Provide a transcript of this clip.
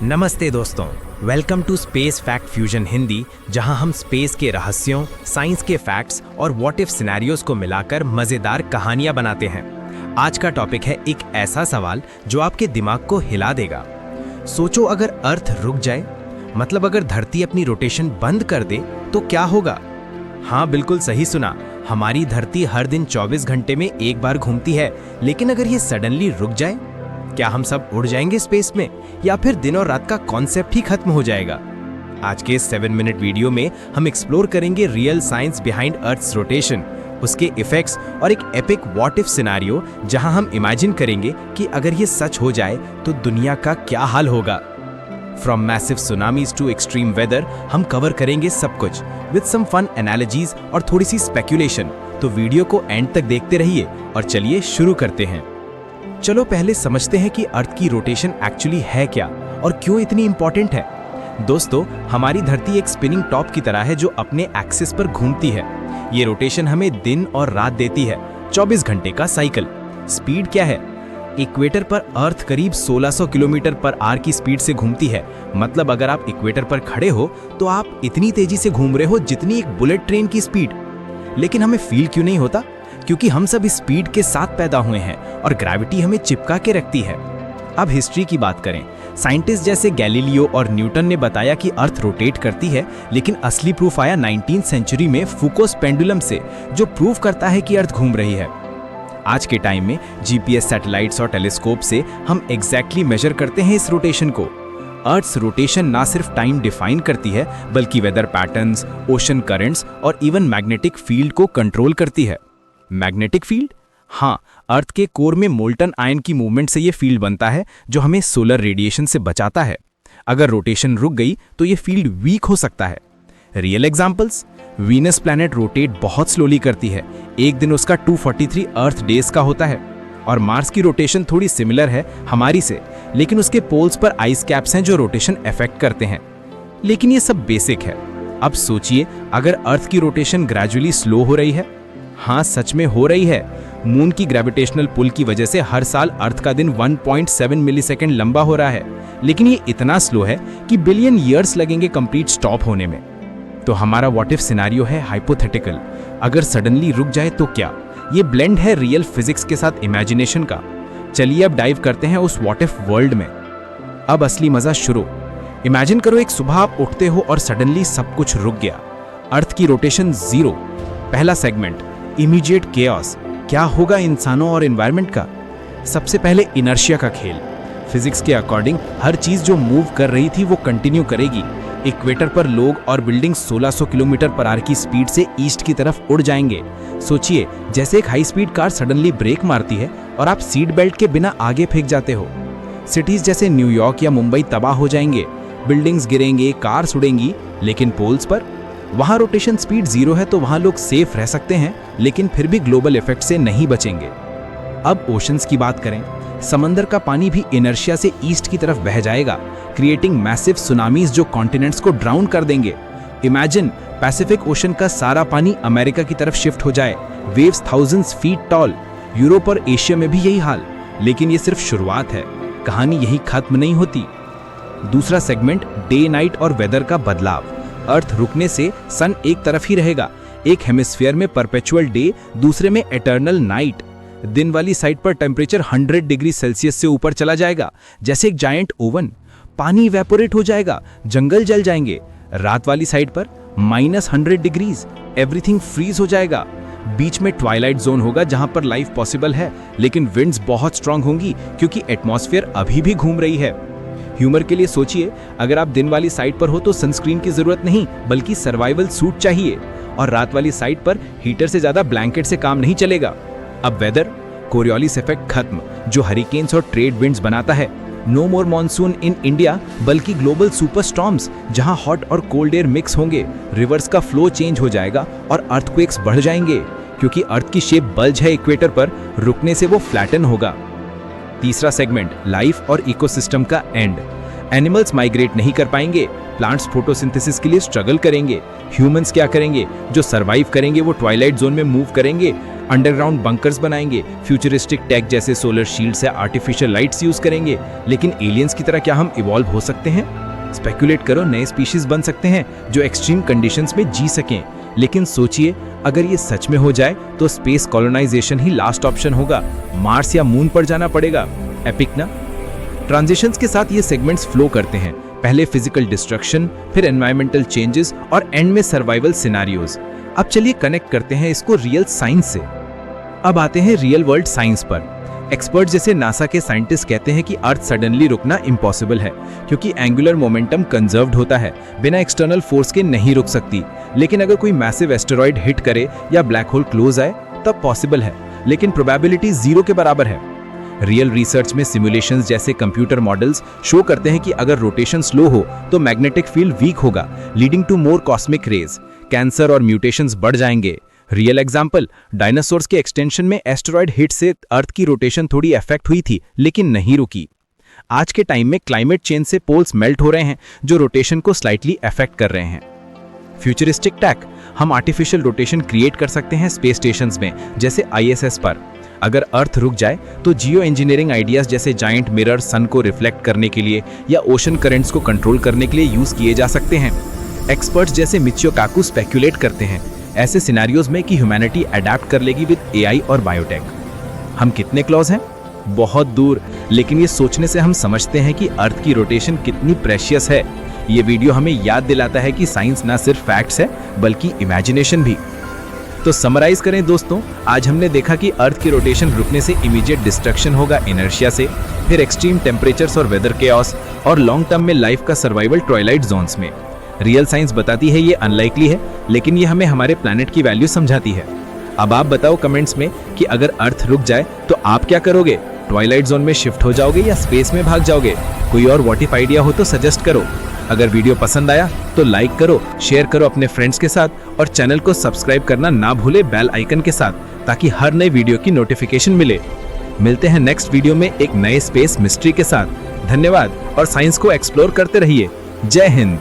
नमस्ते दोस्तों, welcome to space fact fusion Hindi, जहां हम स्पेस के रहस्यों, साइंस के फैक्ट्स और व्हाट इफ सिनेरियोज को मिलाकर मजेदार कहानियां बनाते हैं। आज का टॉपिक है एक ऐसा सवाल जो आपके दिमाग को हिला देगा। सोचो, अगर अर्थ रुक जाए, मतलब अगर धरती अपनी रोटेशन बंद कर दे तो क्या होगा? हाँ, बिल्कुल सही सुना। हमारी धरती हर दिन 24 घंटे में एक बार घूमती है, लेकिन अगर ये सडनली रुक जाए, क्या हम सब उड़ जाएंगे स्पेस में, या फिर दिन और रात का कॉन्सेप्ट ही खत्म हो जाएगा? आज के 7 मिनट वीडियो में हम एक्सप्लोर करेंगे real science behind Earth's rotation, उसके इफेक्ट्स और एक एपिक व्हाट इफ सिनेरियो, जहां हम इमेजिन करेंगे कि अगर ये सच हो जाए तो दुनिया का क्या हाल होगा। From massive tsunamis to extreme weather, हम कवर करेंगे सब कुछ विद सम फन एनालॉजीज और थोड़ी सी स्पेक्यूलेशन। तो वीडियो को एंड तक देखते रहिए और चलिए शुरू करते हैं। चलो पहले समझते हैं कि अर्थ की रोटेशन एक्चुअली है क्या और क्यों इतनी इंपॉर्टेंट है। दोस्तों, हमारी धरती एक स्पिनिंग टॉप की तरह है जो अपने एक्सिस पर घूमती है। ये रोटेशन हमें दिन और रात देती है, 24 घंटे का साइकिल। स्पीड क्या है? इक्वेटर पर अर्थ करीब 1600 किलोमीटर पर आवर की स्पीड से घूमती है। मतलब अगर आप इक्वेटर पर खड़े हो तो आप इतनी तेजी से घूम रहे हो जितनी एक बुलेट ट्रेन की स्पीड। लेकिन हमें फील क्यों नहीं होता? क्योंकि हम सब इस स्पीड के साथ पैदा हुए हैं और ग्रेविटी हमें चिपका के रखती है। अब हिस्ट्री की बात करें। साइंटिस्ट जैसे गैलीलियो और न्यूटन ने बताया कि अर्थ रोटेट करती है, लेकिन असली प्रूफ आया 19th सेंचुरी में फूकोस पेंडुलम से, जो प्रूव करता है कि अर्थ घूम रही है। आज के टाइम में जीपीएस सैटेलाइट्स और टेलीस्कोप से हम एग्जैक्टली मेजर करते हैं इस रोटेशन को। अर्थ्स रोटेशन ना सिर्फ टाइम डिफाइन करती है, बल्कि वेदर पैटर्न्स, ओशन करंट्स और इवन मैग्नेटिक फील्ड को कंट्रोल करती है। Magnetic field? हाँ, अर्थ के कोर में मोल्टन आयन की मूवमेंट से ये फील्ड बनता है जो हमें सोलर रेडिएशन से बचाता है। अगर रोटेशन रुक गई तो ये फील्ड वीक हो सकता है। Real examples? Venus planet rotate बहुत स्लोली करती है। एक दिन उसका 243 अर्थ डेज का होता है। और मार्स की रोटेशन थोड़ी सिमिलर है हमारी से, लेकिन उसके पोल्स पर आइस कैप्स हैं जो रोटेशन इफेक्ट करते हैं। लेकिन ये सब बेसिक है। अब सोचिए, अगर अर्थ की रोटेशन ग्रेजुअली स्लो हो रही है। हाँ, सच में हो रही है। मून की ग्रेविटेशनल पुल की वजह से हर साल अर्थ का दिन 1.7 मिलीसेकंड लंबा हो रहा है, लेकिन ये इतना स्लो है कि बिलियन ईयर्स लगेंगे कंप्लीट स्टॉप होने में। तो हमारा व्हाट इफ सिनेरियो है हाइपोथेटिकल। अगर सडनली रुक जाए तो क्या? ये ब्लेंड है रियल फिजिक्स के साथ इमेजिनेशन का। चलिए अब डाइव करते हैं उस व्हाट इफ वर्ल्ड में। अब असली मजा शुरू। इमेजिन करो, एक सुबह आप उठते हो और सडनली सब कुछ रुक गया। अर्थ की रोटेशन 0। पहला सेगमेंट, इमीडिएट केओस। क्या होगा इंसानों और एनवायरनमेंट का? सबसे पहले इनर्शिया का खेल। फिजिक्स के अकॉर्डिंग हर चीज जो मूव कर रही थी वो कंटिन्यू करेगी। इक्वेटर पर लोग और बिल्डिंग 1600 किलोमीटर पर आवर की स्पीड से ईस्ट की तरफ उड़ जाएंगे। सोचिए, जैसे एक high speed car suddenly brake मारती है और आप सीट बेल्ट के बिना आगे फेंक जाते हो। सिटीज जैसे न्यूयॉर्क या मुंबई तबाह हो जाएंगे, बिल्डिंग्स गिरेंगे, कार्स उड़ेंगी। लेकिन पोल्स पर वहां रोटेशन स्पीड 0 है, तो वहां लोग सेफ रह सकते हैं, लेकिन फिर भी ग्लोबल इफेक्ट से नहीं बचेंगे। अब ओशंस की बात करें। समंदर का पानी भी इनर्शिया से ईस्ट की तरफ बह जाएगा, क्रिएटिंग मैसिव सुनामीज जो कॉन्टिनेंट्स को ड्राउन कर देंगे। इमेजिन पैसिफिक ओशन का सारा पानी अमेरिका की तरफ शिफ्ट हो जाए, waves thousands feet tall. Europe और एशिया में भी यही हाल। लेकिन ये सिर्फ शुरुआत है, कहानी यही खत्म नहीं होती। दूसरा सेगमेंट, डे नाइट और वेदर का बदलाव। अर्थ रुकने से सन एक तरफ ही रहेगा। एक हेमिस्फीयर में परपेचुअल डे, दूसरे में एटर्नल नाइट। दिन वाली साइड पर टेम्परेचर 100 डिग्री सेल्सियस से ऊपर चला जाएगा, जैसे एक जायंट ओवन। पानी इवेपोरेट हो जाएगा, जंगल जल जाएंगे। रात वाली साइड पर -100 डिग्रीज, एवरीथिंग फ्रीज हो जाएगा। बीच में ट्वाइलाइट जोन होगा जहां पर लाइफ पॉसिबल है, लेकिन विंड्स बहुत स्ट्रांग होंगी क्योंकि एटमॉस्फेयर अभी भी घूम रही है। ह्यूमर के लिए सोचिए, अगर आप दिन वाली साइड पर हो तो सनस्क्रीन की जरूरत नहीं, बल्कि सर्वाइवल सूट चाहिए। और रात वाली साइड पर हीटर से ज्यादा ब्लैंकेट से काम नहीं चलेगा। अब वेदर, कोरियोलिस इफेक्ट खत्म, जो हरिकेन्स और ट्रेड विंड्स बनाता है। No more monsoon in India, बल्कि ग्लोबल सुपर स्टॉर्म्स, जहां हॉट और कोल्ड एयर मिक्स होंगे। रिवर्स का फ्लो चेंज हो जाएगा और अर्थक्वेक्स बढ़ जाएंगे, क्योंकि अर्थ की शेप बल्ज है इक्वेटर पर, रुकने से वो फ्लैटन होगा। तीसरा सेगमेंट, लाइफ और इकोसिस्टम का एंड। एनिमल्स माइग्रेट नहीं कर पाएंगे, प्लांट्स फोटोसिंथेसिस के लिए स्ट्रगल करेंगे। ह्यूमंस क्या करेंगे? जो सरवाइव करेंगे वो ट्वाइलाइट जोन में मूव करेंगे। अंडरग्राउंड बंकर्स बनाएंगे, फ्यूचरिस्टिक टेक जैसे सोलर शील्ड्स या आर्टिफिशियल लाइट्स यूज करेंगे। लेकिन एलियंस की तरह क्या हम इवॉल्व हो सकते हैं? स्पेकुलेट करो, नए स्पीशीज बन सकते हैं जो एक्सट्रीम कंडीशंस में जी सकें। लेकिन सोचिए, अगर ये सच में हो जाए तो स्पेस कॉलोनाइजेशन ही लास्ट ऑप्शन होगा। मार्स या मून पर जाना पड़ेगा। एपिक ना? ट्रांजिशंस के साथ ये सेगमेंट्स फ्लो करते हैं। पहले फिजिकल डिस्ट्रक्शन, फिर एनवायरमेंटल चेंजेस और एंड में सर्वाइवल सिनेरियोज। अब चलिए कनेक्ट करते हैं इसको रियल साइंस से। अब आते हैं रियल वर्ल्ड साइंस पर। एक्सपर्ट जैसे नासा के साइंटिस्ट कहते हैं कि अर्थ सडनली रुकना इम्पॉसिबल है, क्योंकि एंगुलर मोमेंटम कंजर्व्ड होता है, बिना एक्सटर्नल फोर्स के नहीं रुक सकती। लेकिन अगर कोई मैसिव एस्टेरॉइड हिट करे या ब्लैक होल क्लोज आए तब पॉसिबल है, लेकिन प्रोबेबिलिटी 0 के बराबर है। रियल रिसर्च में सिमुलेशंस जैसे कंप्यूटर मॉडल्स शो करते हैं कि अगर रोटेशन स्लो हो तो मैग्नेटिक फील्ड वीक होगा, leading to more cosmic rays. Cancer और म्यूटेशंस बढ़ जाएंगे। रियल एग्जाम्पल, डायनासोर्स के एक्सटेंशन में एस्टेरॉइड हिट से अर्थ की रोटेशन थोड़ी अफेक्ट हुई थी, लेकिन नहीं रुकी। आज के टाइम में क्लाइमेट चेंज से पोल्स मेल्ट हो रहे हैं, जो रोटेशन को स्लाइटली अफेक्ट कर रहे हैं। फ्यूचरिस्टिक टेक, हम आर्टिफिशियल रोटेशन क्रिएट कर सकते हैं स्पेस स्टेशंस में, जैसे ISS पर। अगर अर्थ रुक जाए तो जियो इंजीनियरिंग आइडियाज जैसे जायंट मिरर सन को रिफ्लेक्ट करने के लिए या ओशन करंट्स को कंट्रोल करने के लिए यूज किए जा सकते हैं। एक्सपर्ट्स जैसे मिचियो काकू स्पेक्यूलेट करते हैं ऐसे सिनेरियोज में कि ह्यूमैनिटी अडैप्ट कर लेगी विद AI और बायोटेक। हम कितने क्लोज हैं? बहुत दूर, लेकिन ये सोचने से हम समझते हैं कि अर्थ की रोटेशन कितनी प्रेशियस है। ये वीडियो हमें याद दिलाता है कि साइंस ना सिर्फ फैक्ट्स है, बल्कि इमेजिनेशन भी। तो समराइज करें दोस्तों, आज हमने देखा कि अर्थ की रोटेशन रुकने से इमीडिएट डिस्ट्रक्शन होगा इनर्शिया से, फिर एक्सट्रीम टेम्परेचर्स और वेदर केओस, और लॉन्ग टर्म में लाइफ का सर्वाइवल ट्वाइलाइट जोन्स में। रियल साइंस बताती है ये अनलाइकली है, लेकिन ये हमें हमारे प्लैनेट की वैल्यू समझाती है। अब आप बताओ कमेंट्स में कि अगर अर्थ रुक जाए तो आप क्या करोगे? ट्वाइलाइट जोन में शिफ्ट हो जाओगे या स्पेस में भाग जाओगे? कोई और व्हाट इफ आइडिया हो तो सजेस्ट करो। अगर वीडियो पसंद आया तो लाइक करो, शेयर करो अपने फ्रेंड्स के साथ, और चैनल को सब्सक्राइब करना ना भूले बेल आइकन के साथ, ताकि हर नए वीडियो की नोटिफिकेशन मिले। मिलते हैं नेक्स्ट वीडियो में एक नए स्पेस मिस्ट्री के साथ। धन्यवाद, और साइंस को एक्सप्लोर करते रहिए। जय हिंद।